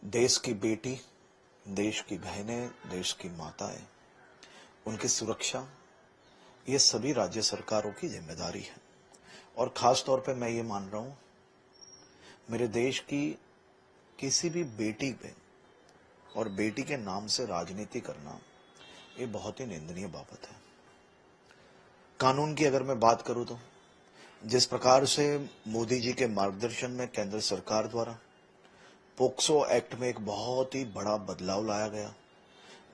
देश की बेटी, देश की बहनें, देश की माताएं, उनकी सुरक्षा ये सभी राज्य सरकारों की जिम्मेदारी है। और खास तौर पे मैं ये मान रहा हूं, मेरे देश की किसी भी बेटी पे और बेटी के नाम से राजनीति करना ये बहुत ही निंदनीय बाबत है। कानून की अगर मैं बात करूं तो जिस प्रकार से मोदी जी के मार्गदर्शन में केंद्र सरकार द्वारा पोक्सो एक्ट में एक बहुत ही बड़ा बदलाव लाया गया,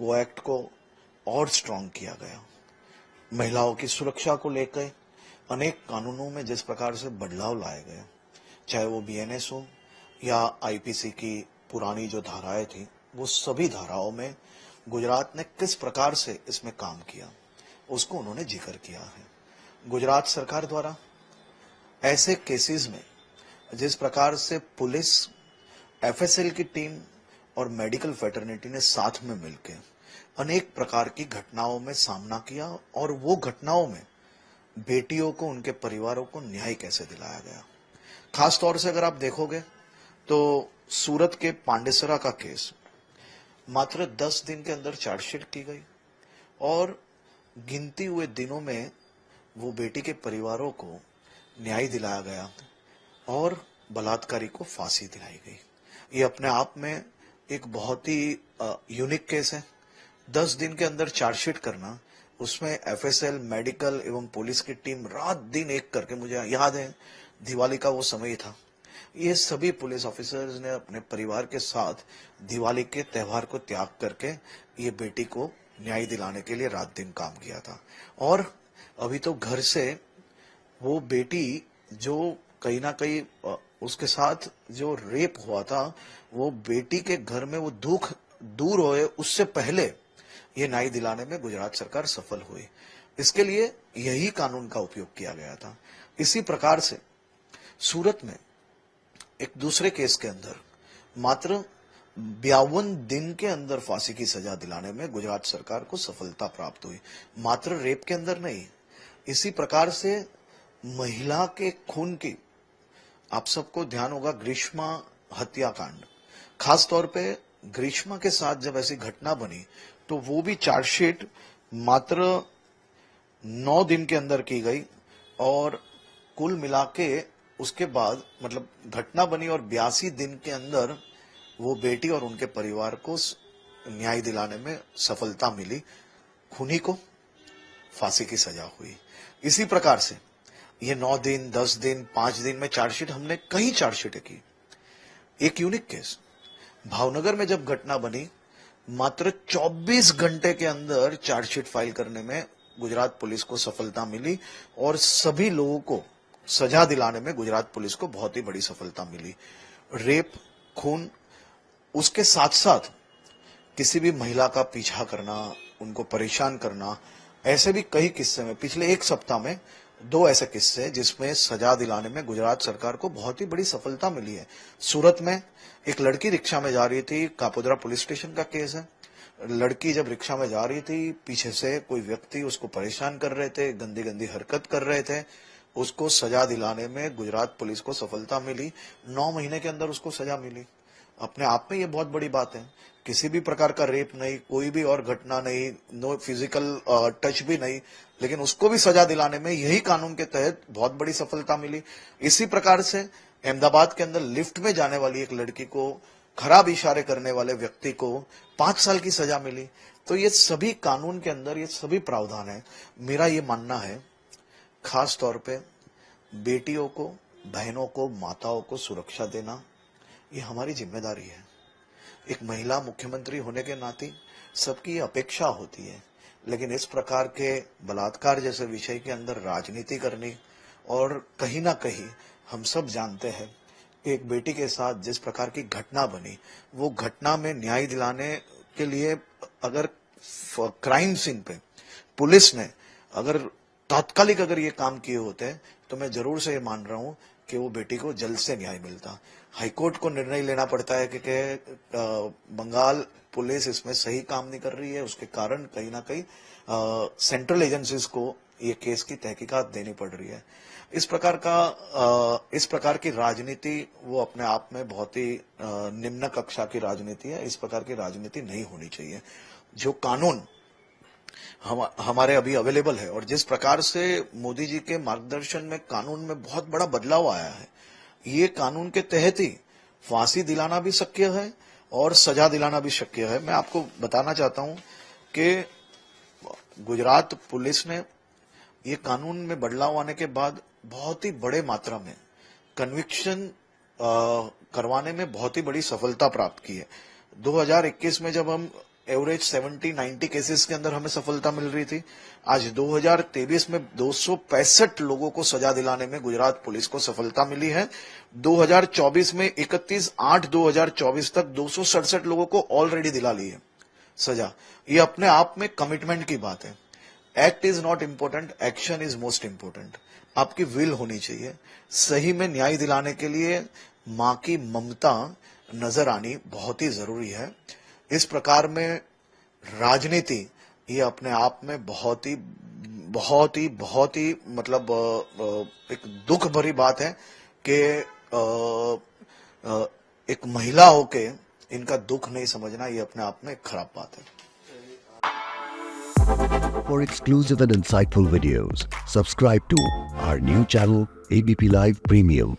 वो एक्ट को और स्ट्रांग किया गया। महिलाओं की सुरक्षा को लेकर अनेक कानूनों में जिस प्रकार से बदलाव लाए गए, चाहे वो बीएनएस हो या आईपीसी की पुरानी जो धाराएं थी, वो सभी धाराओं में गुजरात ने किस प्रकार से इसमें काम किया उसको उन्होंने जिक्र किया है। गुजरात सरकार द्वारा ऐसे केसेस में जिस प्रकार से पुलिस, एफएसएल की टीम और मेडिकल फेटर्निटी ने साथ में मिलकर अनेक प्रकार की घटनाओं में सामना किया और वो घटनाओं में बेटियों को, उनके परिवारों को न्याय कैसे दिलाया गया। खास तौर से अगर आप देखोगे तो सूरत के पांडेसरा का केस मात्र 10 दिन के अंदर चार्जशीट की गई और गिनती हुए दिनों में वो बेटी के परिवारों को न्याय दिलाया गया और बलात्कारी को फांसी दिलाई गई। ये अपने आप में एक बहुत ही यूनिक केस है। 10 दिन के अंदर चार्जशीट करना, उसमें एफएसएल, मेडिकल एवं पुलिस की टीम रात दिन एक करके, मुझे याद है दिवाली का वो समय था, ये सभी पुलिस ऑफिसर्स ने अपने परिवार के साथ दिवाली के त्यौहार को त्याग करके ये बेटी को न्याय दिलाने के लिए रात दिन काम किया था। और अभी तो घर से वो बेटी जो कहीं ना कहीं उसके साथ जो रेप हुआ था, वो बेटी के घर में वो दुख दूर होए उससे पहले ये न्याय दिलाने में गुजरात सरकार सफल हुई। इसके लिए यही कानून का उपयोग किया गया था। इसी प्रकार से सूरत में एक दूसरे केस के अंदर मात्र 52 दिन के अंदर फांसी की सजा दिलाने में गुजरात सरकार को सफलता प्राप्त हुई। मात्र रेप के अंदर नहीं, इसी प्रकार से महिला के खून की, आप सबको ध्यान होगा, ग्रीष्मा हत्याकांड, खास तौर पे ग्रीष्मा के साथ जब ऐसी घटना बनी तो वो भी चार्जशीट मात्र 9 दिन के अंदर की गई और कुल मिला के उसके बाद, मतलब घटना बनी और 82 दिन के अंदर वो बेटी और उनके परिवार को न्याय दिलाने में सफलता मिली। खूनी को फांसी की सजा हुई। इसी प्रकार से ये 9 दिन, 10 दिन, 5 दिन में चार्जशीट हमने कई चार्जशीटें की। एक यूनिक केस भावनगर में जब घटना बनी, मात्र 24 घंटे के अंदर चार्जशीट फाइल करने में गुजरात पुलिस को सफलता मिली और सभी लोगों को सजा दिलाने में गुजरात पुलिस को बहुत ही बड़ी सफलता मिली। रेप, खून, उसके साथ साथ किसी भी महिला का पीछा करना, उनको परेशान करना, ऐसे भी कई किस्से में पिछले एक सप्ताह में 2 ऐसे किस्से जिसमें सजा दिलाने में गुजरात सरकार को बहुत ही बड़ी सफलता मिली है। सूरत में एक लड़की रिक्शा में जा रही थी, कापोद्रा पुलिस स्टेशन का केस है। लड़की जब रिक्शा में जा रही थी, पीछे से कोई व्यक्ति उसको परेशान कर रहे थे, गंदी गंदी हरकत कर रहे थे, उसको सजा दिलाने में गुजरात पुलिस को सफलता मिली। 9 महीने के अंदर उसको सजा मिली। अपने आप में ये बहुत बड़ी बात है। किसी भी प्रकार का रेप नहीं, कोई भी और घटना नहीं, नो फिजिकल टच भी नहीं, लेकिन उसको भी सजा दिलाने में यही कानून के तहत बहुत बड़ी सफलता मिली। इसी प्रकार से अहमदाबाद के अंदर लिफ्ट में जाने वाली एक लड़की को, खराब इशारे करने वाले व्यक्ति को 5 साल की सजा मिली। तो ये सभी कानून के अंदर ये सभी प्रावधान है। मेरा ये मानना है, खास तौर पे बेटियों को, बहनों को, माताओं को सुरक्षा देना ये हमारी जिम्मेदारी है। एक महिला मुख्यमंत्री होने के नाते सबकी अपेक्षा होती है, लेकिन इस प्रकार के बलात्कार जैसे विषय के अंदर राजनीति करनी, और कहीं ना कहीं हम सब जानते हैं कि एक बेटी के साथ जिस प्रकार की घटना बनी, वो घटना में न्याय दिलाने के लिए अगर क्राइम सीन पे पुलिस ने अगर तात्कालिक अगर ये काम किए होते तो मैं जरूर से ये मान रहा हूं कि वो बेटी को जल्द से न्याय मिलता। हाईकोर्ट को निर्णय लेना पड़ता है कि बंगाल पुलिस इसमें सही काम नहीं कर रही है, उसके कारण कहीं ना कहीं सेंट्रल एजेंसीज को ये केस की तहकीकात देनी पड़ रही है। इस प्रकार की राजनीति वो अपने आप में बहुत ही निम्न कक्षा की राजनीति है। इस प्रकार की राजनीति नहीं होनी चाहिए। जो कानून हमारे अभी अवेलेबल है और जिस प्रकार से मोदी जी के मार्गदर्शन में कानून में बहुत बड़ा बदलाव आया है, ये कानून के तहत ही फांसी दिलाना भी शक्य है और सजा दिलाना भी शक्य है। मैं आपको बताना चाहता हूं कि गुजरात पुलिस ने ये कानून में बदलाव आने के बाद बहुत ही बड़े मात्रा में कन्विक्शन करवाने में बहुत ही बड़ी सफलता प्राप्त की है। 2021 में जब हम एवरेज 70-90 केसेस के अंदर हमें सफलता मिल रही थी, आज 2023 में 265 लोगों को सजा दिलाने में गुजरात पुलिस को सफलता मिली है। 2024 में 31/8/2024 तक 267 लोगों को ऑलरेडी दिला ली है सजा। ये अपने आप में कमिटमेंट की बात है। Act is not important, action is most important. आपकी विल होनी चाहिए। सही में न्याय दिलाने के लिए मां की ममता नजर आनी बहुत ही जरूरी है। इस प्रकार में राजनीति ये अपने आप में बहुत ही मतलब एक दुख भरी बात है कि एक महिला होके इनका दुख नहीं समझना, ये अपने आप में एक खराब बात है। For exclusive and insightful videos, subscribe to our new channel ABP Live Premium.